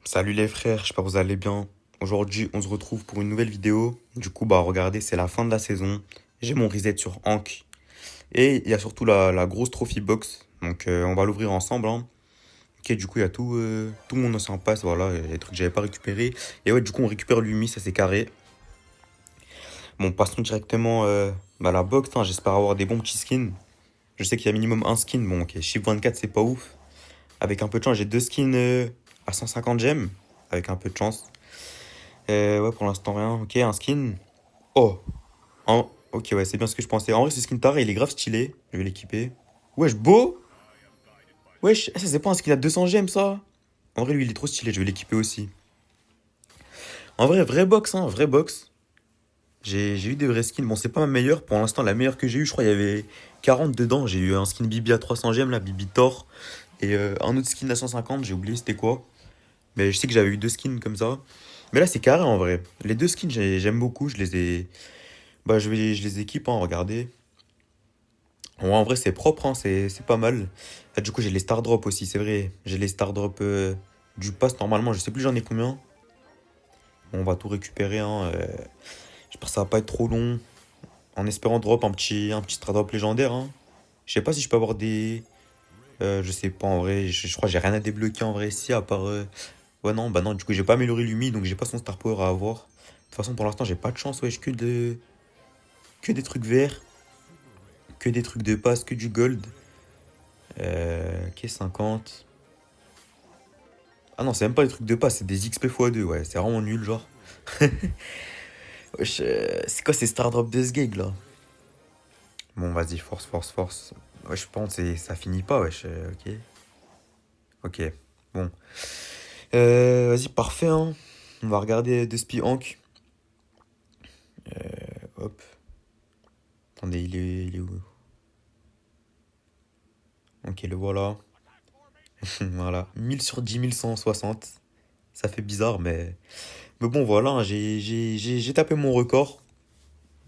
Salut les frères, j'espère que vous allez bien. Aujourd'hui, on se retrouve pour une nouvelle vidéo. Du coup, regardez, c'est la fin de la saison. J'ai mon reset sur Hank. Et il y a surtout la grosse trophy box. Donc, on va l'ouvrir ensemble, hein. Ok, du coup, il y a tout mon ancien pass. Voilà, les trucs que j'avais pas récupérés. Et ouais, du coup, on récupère l'Umi, ça c'est carré. Bon, passons directement à la box, hein. J'espère avoir des bons petits skins. Je sais qu'il y a minimum un skin. Bon, ok, Shift 24, c'est pas ouf. Avec un peu de chance, j'ai deux skins à 150 gemmes. Avec un peu de chance. Ouais, pour l'instant, rien. Ok, un skin. Oh, ok, ouais, c'est bien ce que je pensais. En vrai, ce skin taré, il est grave stylé. Je vais l'équiper. Wesh, beau. Wesh, ça, c'est pas un skin à 200 gemmes, ça. En vrai, lui, il est trop stylé. Je vais l'équiper aussi. En vrai, vrai box, hein, vrai box. J'ai eu des vrais skins. Bon, c'est pas ma meilleure. Pour l'instant, la meilleure que j'ai eue, je crois, il y avait 40 dedans. J'ai eu un skin Bibi à 300 gemmes, là, Bibi Thor. Et un autre skin à 150, j'ai oublié c'était quoi. Mais je sais que j'avais eu deux skins comme ça. Mais là, c'est carré en vrai. Les deux skins, j'aime beaucoup. Je les ai. Je les équipe, hein, regardez. Ouais, en vrai, c'est propre, hein, c'est pas mal. Ah, du coup, j'ai les Star Drop aussi, c'est vrai. J'ai les Star Drop du pass normalement. Je sais plus j'en ai combien. Bon, on va tout récupérer, hein. J'espère que ça va pas être trop long. En espérant drop un petit Star Drop légendaire, hein. Je sais pas si je peux avoir des. Je sais pas en vrai. Je crois que j'ai rien à débloquer en vrai ici à part. Ouais, non, bah non, du coup, j'ai pas amélioré Lumi, donc j'ai pas son Star Power à avoir. De toute façon, pour l'instant, j'ai pas de chance, wesh, que des trucs verts, que des trucs de passe, que du gold. Ok, 50. Ah non, c'est même pas des trucs de passe, c'est des XP x2, ouais, c'est vraiment nul, genre. Wesh, c'est quoi ces Star Drop de ce gag là? Bon, vas-y, force, force, force. Ouais, je pense que ça finit pas, wesh, ok. Ok, bon. Vas-y, parfait, hein. On va regarder de Spi Hank. Hop. Attendez, il est où? Ok, le voilà. Voilà. 1000 sur 10 160. Ça fait bizarre, mais bon, voilà, hein, j'ai tapé mon record.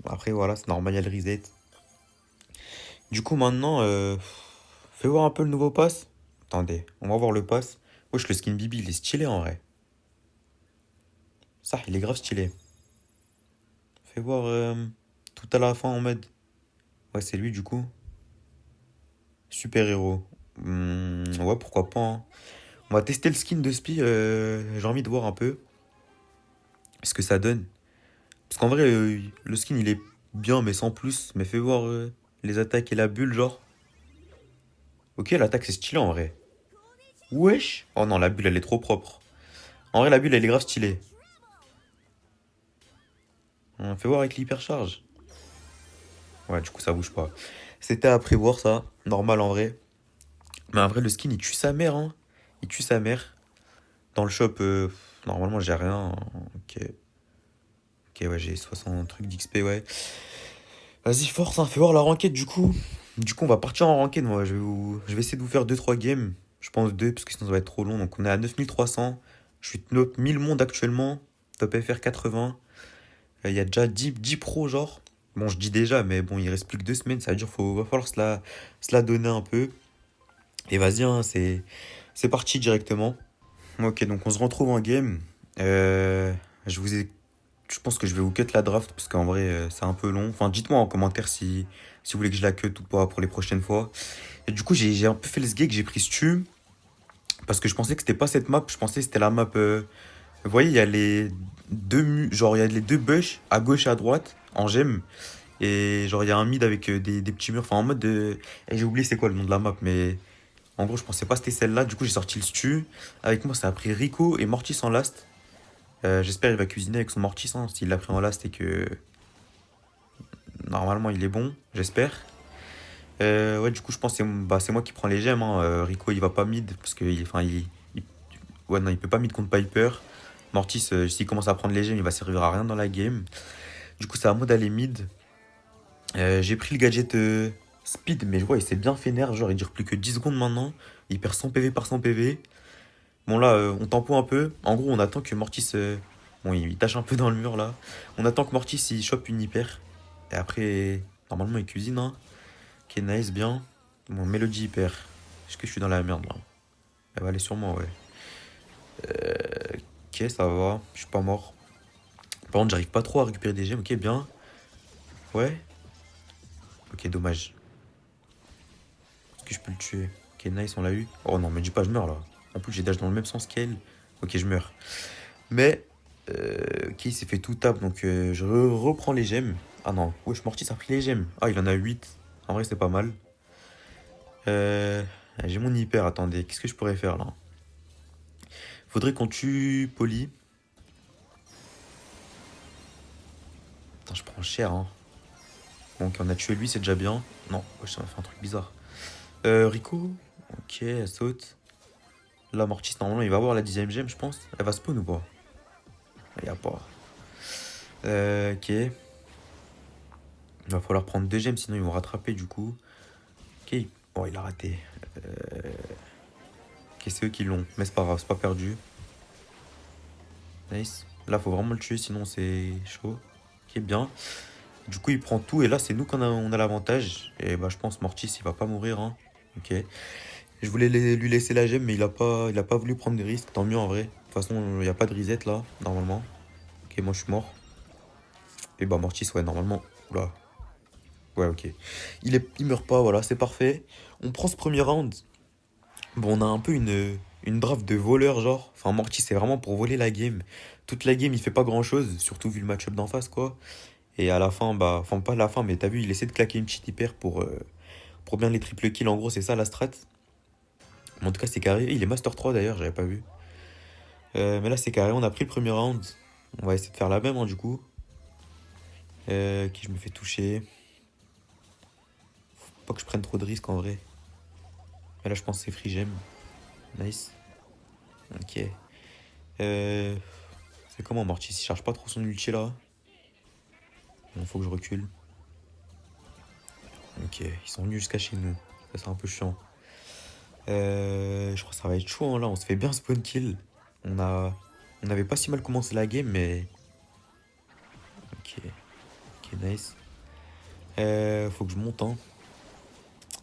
Après, voilà, c'est normal, il y a le reset. Du coup, maintenant, fais voir un peu le nouveau pass. Attendez, on va voir le pass. Wesh, le skin Bibi, il est stylé en vrai. Ça, il est grave stylé. Fais voir tout à la fin en mode. Ouais, c'est lui du coup. Super héros. Ouais, pourquoi pas, hein. On va tester le skin de Spi. J'ai envie de voir un peu ce que ça donne. Parce qu'en vrai, le skin il est bien, mais sans plus. Mais fais voir les attaques et la bulle, genre. Ok, l'attaque c'est stylé en vrai. Wesh! Oh non, la bulle elle est trop propre. En vrai, la bulle elle est grave stylée. On fait voir avec l'hypercharge. Ouais, du coup, ça bouge pas. C'était à prévoir, ça. Normal, en vrai. Mais en vrai, le skin, il tue sa mère, hein. Il tue sa mère. Dans le shop, normalement, j'ai rien. Ok. Ok, ouais, j'ai 60 trucs d'XP, ouais. Vas-y, force, hein. Fais voir la ranked, du coup. Du coup, on va partir en ranked, moi. Je vais essayer de vous faire deux trois games. Je pense 2 parce que sinon, ça va être trop long. Donc, on est à 9300. Je suis top 1000 mondes actuellement. Top FR 80. Il y a déjà 10 pros, genre. Bon, je dis déjà, mais bon, il reste plus que 2 semaines. Ça veut dire va falloir se la donner un peu. Et vas-y, hein, c'est parti directement. Ok, donc on se retrouve en game. Euh, je vous ai, je pense que je vais vous cut la draft parce qu'en vrai, c'est un peu long. Enfin, dites-moi en commentaire si vous voulez que je la cut ou pas pour les prochaines fois. Et du coup, j'ai un peu fait le sgeg, j'ai pris Stu parce que je pensais que c'était pas cette map. Je pensais que c'était la map. Vous voyez, il y a les genre il y a les deux bush à gauche et à droite en gemme. Et genre, il y a un mid avec des petits murs. Enfin, en mode de. Et j'ai oublié c'est quoi le nom de la map, mais en gros, je pensais pas que c'était celle-là. Du coup, j'ai sorti le stu. Avec moi, ça a pris Rico et Mortis en last. J'espère qu'il va cuisiner avec son Mortis, hein. S'il l'a pris en last et que normalement il est bon, j'espère. Ouais, du coup, je pense que c'est moi qui prends les gemmes, hein. Rico, il va pas mid parce que enfin, ouais, non, il peut pas mid contre Piper. Mortis, s'il commence à prendre les gemmes, il va servir à rien dans la game. Du coup, c'est à moi d'aller mid. J'ai pris le gadget speed, mais je vois, il s'est bien fait nerf. Genre, il dure plus que 10 secondes maintenant. Il perd 100 PV par 100 PV. Bon, là, on tempo un peu. En gros, on attend que Mortis. Bon, il tâche un peu dans le mur là. On attend que Mortis il chope une hyper. Et après, normalement, il cuisine, hein. Ok, nice, bien. Bon, Mélodie hyper. Est-ce que je suis dans la merde là? Elle va aller sur moi, ouais. Ok, ça va. Je suis pas mort. Par contre, j'arrive pas trop à récupérer des gemmes. Ok, bien. Ouais. Ok, dommage. Est-ce que je peux le tuer? Ok, nice, on l'a eu. Oh non, mais dis pas, je meurs là. En plus, j'ai dash dans le même sens qu'elle. Ok, je meurs. Mais, ok, il s'est fait tout tap, donc je reprends les gemmes. Ah non, wesh, Mortis a pris les gemmes. Ah, il en a 8. En vrai, c'est pas mal. Euh, j'ai mon hyper, attendez, qu'est-ce que je pourrais faire là? Faudrait qu'on tue Polly. Putain, je prends cher, hein. Donc, on a tué lui, c'est déjà bien. Non, wesh, ça m'a fait un truc bizarre. Rico. Ok, elle saute. Là, Mortis, normalement, il va avoir la 10ème gemme, je pense. Elle va spawn ou pas? Il y a pas. Ok. Il va falloir prendre 2 gemmes, sinon ils vont rattraper du coup. Ok. Bon, il a raté. Ok, c'est eux qui l'ont. Mais c'est pas grave, c'est pas perdu. Nice. Là, faut vraiment le tuer, sinon c'est chaud. Ok, bien. Du coup, il prend tout. Et là, c'est nous qu'on a l'avantage. Et bah, je pense Mortis, il va pas mourir, hein. Ok. Je voulais lui laisser la gemme, mais il a pas voulu prendre de risques. Tant mieux en vrai. De toute façon, il n'y a pas de reset là, normalement. Ok, moi je suis mort. Et bah, Mortis, ouais, normalement. Oula. Ouais, ok. Il meurt pas, voilà, c'est parfait. On prend ce premier round. Bon, on a un peu une draft de voleurs, genre. Enfin, Morty, c'est vraiment pour voler la game. Toute la game, il fait pas grand-chose, surtout vu le match-up d'en face, quoi. Et à la fin, bah, enfin, pas à la fin, mais t'as vu, il essaie de claquer une petite hyper pour bien les triple kills. En gros, c'est ça la strat. Mais en tout cas, c'est carré. Il est Master 3 d'ailleurs, j'avais pas vu. Mais là, c'est carré. On a pris le premier round. On va essayer de faire la même, hein, du coup. Qui je me fais toucher. Faut pas que je prenne trop de risques en vrai. Mais là, je pense que c'est free gem. Nice. Ok. Euh, c'est comment Mortis? Il charge pas trop son ulti là. Bon, faut que je recule. Ok, ils sont venus jusqu'à chez nous. Ça, c'est un peu chiant. Je crois que ça va être chaud, hein, là. On se fait bien spawn kill. On avait pas si mal commencé la game, mais. Ok, ok, nice. Faut que je monte, hein.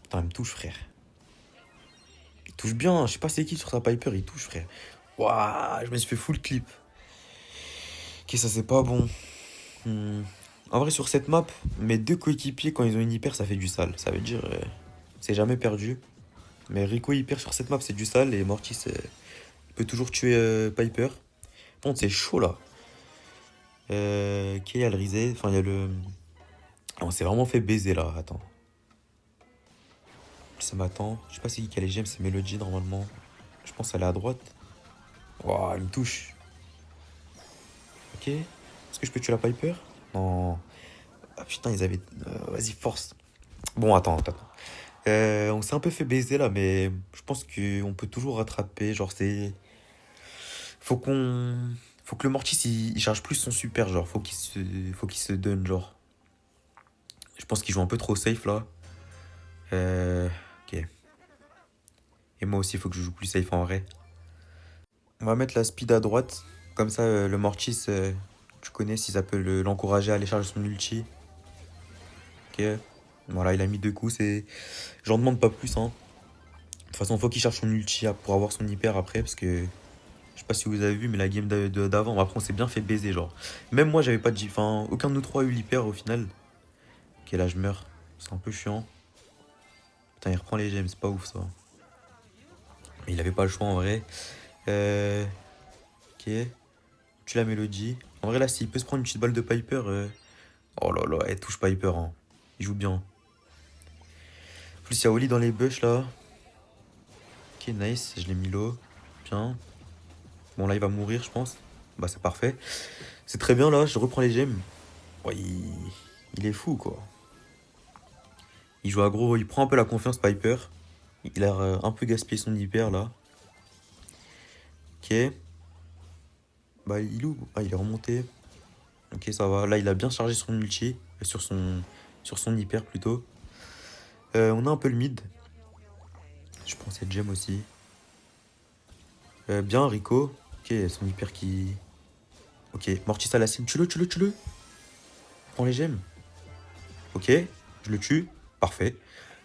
Putain, il me touche, frère. Il touche bien. Je sais pas c'est qui sur sa Piper, il touche, frère. Waouh, je me suis fait full clip. Ok, ça c'est pas bon. Hmm. En vrai, sur cette map, mes deux coéquipiers, quand ils ont une hyper, ça fait du sale. Ça veut dire, c'est jamais perdu. Mais Rico hyper sur cette map, c'est du sale. Et Mortis peut toujours tuer Piper. Par contre, c'est chaud là. Ok, il y a le reset. Enfin, il y a le. Ah, on s'est vraiment fait baiser là. Attends. Ça m'attend. Je sais pas c'est qui a les gemmes, c'est Melody normalement. Je pense qu'elle est à droite. Waouh, il me touche. Ok. Est-ce que je peux tuer la Piper? Non. Ah putain, ils avaient. Vas-y, force. Bon, attends. On s'est un peu fait baiser là, mais je pense qu'on peut toujours rattraper. Genre, c'est. Faut qu'on. Faut que le Mortis il charge plus son super, genre. Faut qu'il se donne, genre. Je pense qu'il joue un peu trop safe là. Ok. Et moi aussi, il faut que je joue plus safe en vrai. On va mettre la speed à droite. Comme ça, le Mortis, tu connais si ça peut l'encourager à aller charger son ulti. Ok. Voilà, il a mis 2 coups. J'en demande pas plus, hein. De toute façon, faut qu'il charge son ulti pour avoir son hyper après. Parce que je sais pas si vous avez vu, mais la game d'avant, après, on s'est bien fait baiser, genre. Même moi, j'avais pas de. Enfin, aucun de nous trois a eu l'hyper au final. Ok, là, je meurs. C'est un peu chiant. Putain, il reprend les gemmes, c'est pas ouf ça. Mais il avait pas le choix en vrai. Euh, ok. Tu la mélodie. En vrai, là, s'il peut se prendre une petite balle de Piper. Oh là là, elle touche Piper, hein. Il joue bien. En plus, il y a Oli dans les bush là. Ok, nice. Je l'ai mis low. Bien. Bon, là, il va mourir, je pense. Bah, c'est parfait. C'est très bien là, je reprends les gemmes. Ouais, il est fou quoi. Il joue aggro, il prend un peu la confiance Piper. Il a un peu gaspillé son hyper là. Ok. Bah, il est où? Ah, il est remonté. Ok, ça va. Là, il a bien chargé son ulti. Sur son hyper plutôt. On a un peu le mid. Je prends cette gemme aussi. Bien, Rico. Ok, son hyper qui. Ok, Mortis à la cible. Tue-le. Prends les gemmes. Ok, je le tue. Parfait.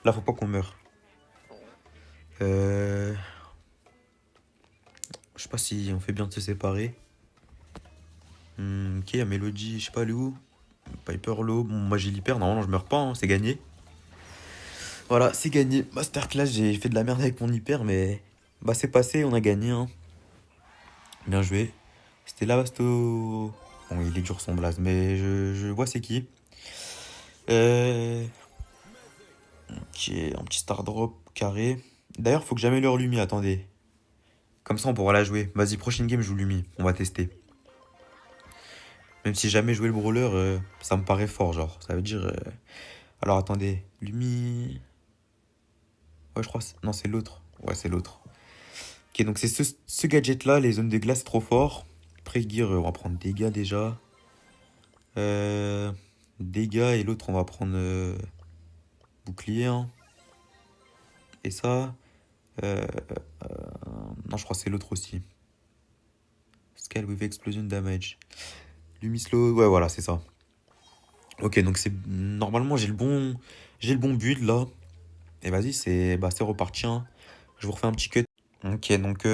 Là, faut pas qu'on meure. Je sais pas si on fait bien de se séparer. Ok, il y a Mélodie, je sais pas, elle est où? Piper low. Bon, moi j'ai l'hyper, normalement je meurs pas, hein, c'est gagné. Voilà, c'est gagné. Masterclass, j'ai fait de la merde avec mon hyper, mais bah c'est passé, on a gagné, hein. Bien joué. C'était Lavasto. Bon, il est dur son blaze, mais je vois c'est qui. Euh... Ok, un petit star drop carré. D'ailleurs, faut que j'améliore Lumi, attendez. Comme ça, on pourra la jouer. Vas-y, prochaine game, je joue Lumi. On va tester. Même si j'ai jamais joué le brawler, ça me paraît fort, genre. Ça veut dire. Alors, attendez. Lumi. Ouais, je crois. Non, c'est l'autre. Ouais, c'est l'autre. Ok, donc c'est ce gadget-là. Les zones de glace, trop fort. Après, gear, on va prendre dégâts déjà. Euh, Dégâts et l'autre, on va prendre bouclier, hein. Et ça. euh, Non, je crois que c'est l'autre aussi. Scale with explosion damage. Lumislow, ouais, voilà, c'est ça. Ok, donc c'est normalement j'ai le bon build là. Et vas-y, c'est reparti, hein. Je vous refais un petit cut. Ok, donc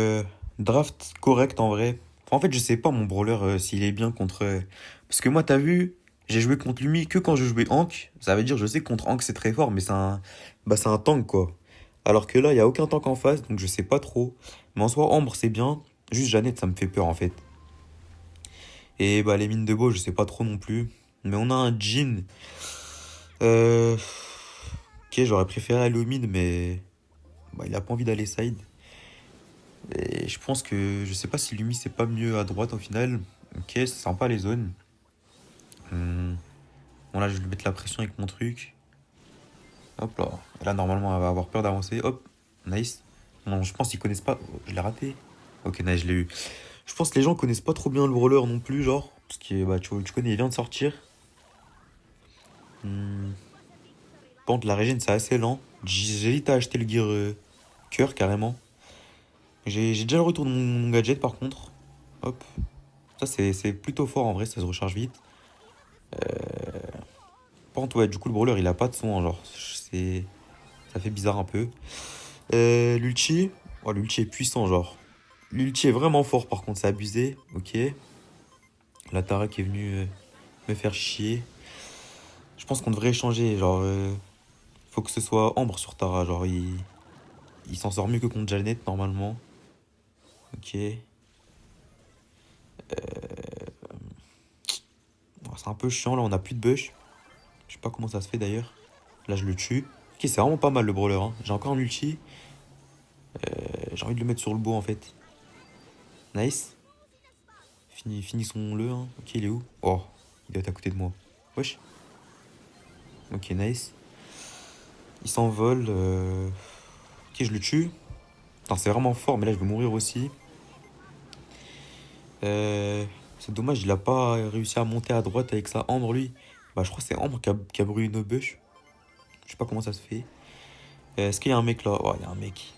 draft correct en vrai. Enfin, en fait, je sais pas mon brawler s'il est bien contre parce que moi t'as vu, j'ai joué contre lui que quand je jouais Hank. Ça veut dire je sais que contre Hank c'est très fort, mais c'est un tank quoi. Alors que là, il y a aucun tank en face, donc je sais pas trop. Mais en soi, Ambre c'est bien. Juste Jeannette, ça me fait peur en fait. Et bah les mines de beau, je sais pas trop non plus. Mais on a un Jhin. Euh... Ok, j'aurais préféré aller au mid, mais bah, il a pas envie d'aller side. Et je pense que je sais pas si Lumi c'est pas mieux à droite au final. Ok, c'est sympa les zones. Hmm. Bon là je vais lui mettre la pression avec mon truc. Hop là. Et là normalement elle va avoir peur d'avancer. Hop. Nice. Non, je pense qu'ils connaissent pas. Oh, je l'ai raté. Ok, nice, je l'ai eu. Je pense que les gens connaissent pas trop bien le brawler non plus, genre. Parce que bah tu connais, il vient de sortir. Hmm. Par contre la régène c'est assez lent. J'hésite à acheter le gear cœur carrément. J'ai déjà le retour de mon gadget par contre. Hop. Ça c'est plutôt fort en vrai, ça se recharge vite. Par contre, ouais, du coup, le brawler, il a pas de son, hein, genre, ça fait bizarre un peu. L'ulti, oh, l'ulti est puissant, genre. L'ulti est vraiment fort, par contre, c'est abusé, ok. La Tara qui est venue me faire chier. Je pense qu'on devrait échanger, genre, faut que ce soit Ambre sur Tara, genre, il s'en sort mieux que contre Janet, normalement. Ok. Bon, c'est un peu chiant, là, on a plus de bush. Je sais pas comment ça se fait, d'ailleurs. Là, je le tue. Ok, c'est vraiment pas mal, le brawler, hein. J'ai encore un ulti. J'ai envie de le mettre sur le beau, en fait. Nice. Finissons-le, hein. Ok, il est où? Oh, il doit être à côté de moi. Wesh. Ok, nice. Il s'envole. Ok, je le tue. Putain, c'est vraiment fort, mais là, je vais mourir aussi. C'est dommage, il a pas réussi à monter à droite avec sa Ambre, lui. Bah, je crois que c'est Ambre qui a brûlé nos bush. Je sais pas comment ça se fait. Est-ce qu'il y a un mec là? Oh, il y a un mec.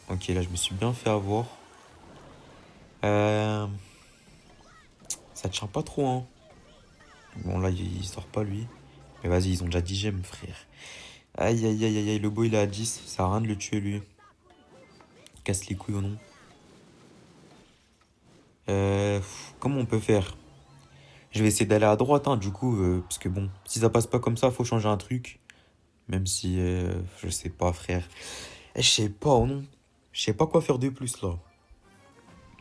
Ok, là, je me suis bien fait avoir. Euh, Ça tient pas trop, hein. Bon, là, il sort pas, lui. Mais vas-y, ils ont déjà 10 gemmes, frère. Aïe, aïe, aïe, aïe, aïe, le beau, il est à 10. Ça sert à rien de le tuer, lui. Casse les couilles ou non. Comment on peut faire? Je vais essayer d'aller à droite, hein, du coup, parce que bon, si ça passe pas comme ça, faut changer un truc. Même si, je sais pas, frère. Je sais pas, ou non. Je sais pas quoi faire de plus, là.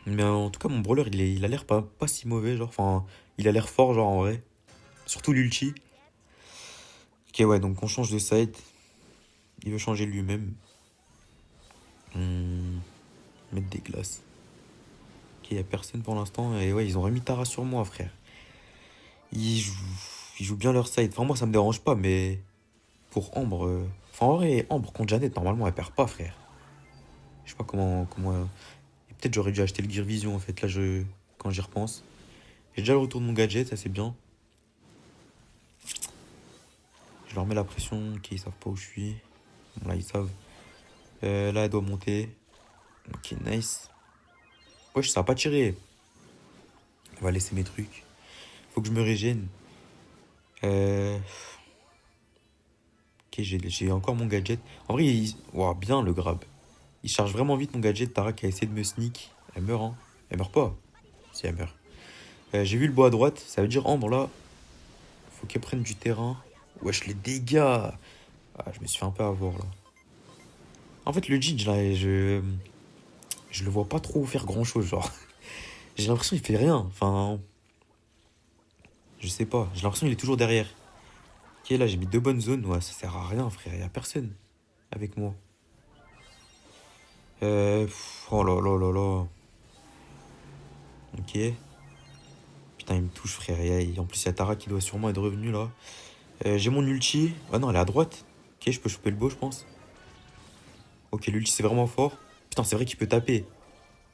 Mais en tout cas, mon brawler, il a l'air pas si mauvais, genre. Enfin, il a l'air fort, genre, en vrai. Surtout l'ulti. Ok, ouais, donc on change de side. Il veut changer lui-même. Hmm, Mettre des glaces. Ok, y a personne pour l'instant. Et ouais, ils ont remis Tara sur moi, frère. Ils jouent, ils jouent bien leur side. Enfin, moi, ça me dérange pas, mais pour Ambre. Enfin, en vrai, Ambre contre Janet, normalement, elle perd pas, frère. Je sais pas comment. Et peut-être j'aurais dû acheter le Gear Vision, en fait, là, quand j'y repense. J'ai déjà le retour de mon gadget, ça c'est bien. Je leur mets la pression, ok, ils savent pas où je suis. Bon, là, ils savent. Là, elle doit monter. Ok, nice. Wesh, ça a pas tiré. On va laisser mes trucs. Faut que je me régène. Euh... Ok, j'ai encore mon gadget. En vrai, ouah, bien le grab. Il charge vraiment vite mon gadget. Tara qui a essayé de me sneak. Elle meurt, hein. Elle meurt pas. Si, elle meurt. J'ai vu le bois à droite, ça veut dire Ambre là. Faut qu'elle prenne du terrain. Wesh, les dégâts. Ah, je me suis fait un peu avoir là. En fait, le Jin, je le vois pas trop faire grand chose, genre. J'ai l'impression qu'il fait rien. Enfin, je sais pas. J'ai l'impression qu'il est toujours derrière. Ok, là, j'ai mis deux bonnes zones. Ouais, ça sert à rien, frère. Y a personne avec moi. Oh là là là là. Ok. Putain, il me touche, frère. En plus, il y a Tara qui doit sûrement être revenue là. J'ai mon ulti. Ah non, elle est à droite. Ok, je peux choper le beau, je pense. Ok, l'ulti, c'est vraiment fort. Putain, c'est vrai qu'il peut taper.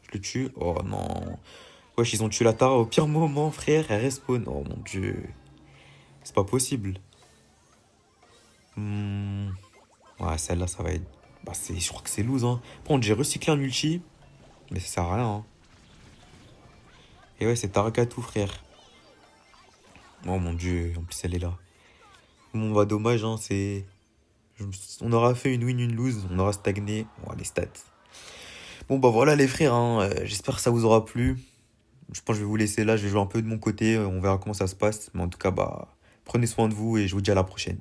Je le tue. Oh non. Wesh, ils ont tué la Tara au pire moment, frère. Elle respawn. Oh mon dieu. C'est pas possible. Hmm. Ouais, celle-là, ça va être. Bah, je crois que c'est loose, hein. Par contre, j'ai recyclé un ulti. Mais ça sert à rien, hein. Et ouais, c'est Tarakatou, frère. Oh mon dieu. En plus, elle est là. Bon, bah, dommage, hein. On aura fait une win, une lose. On aura stagné. Bon, les stats. Bon, bah voilà, les frères, hein. J'espère que ça vous aura plu. Je pense que je vais vous laisser là. Je vais jouer un peu de mon côté. On verra comment ça se passe. Mais en tout cas, bah, prenez soin de vous et je vous dis à la prochaine.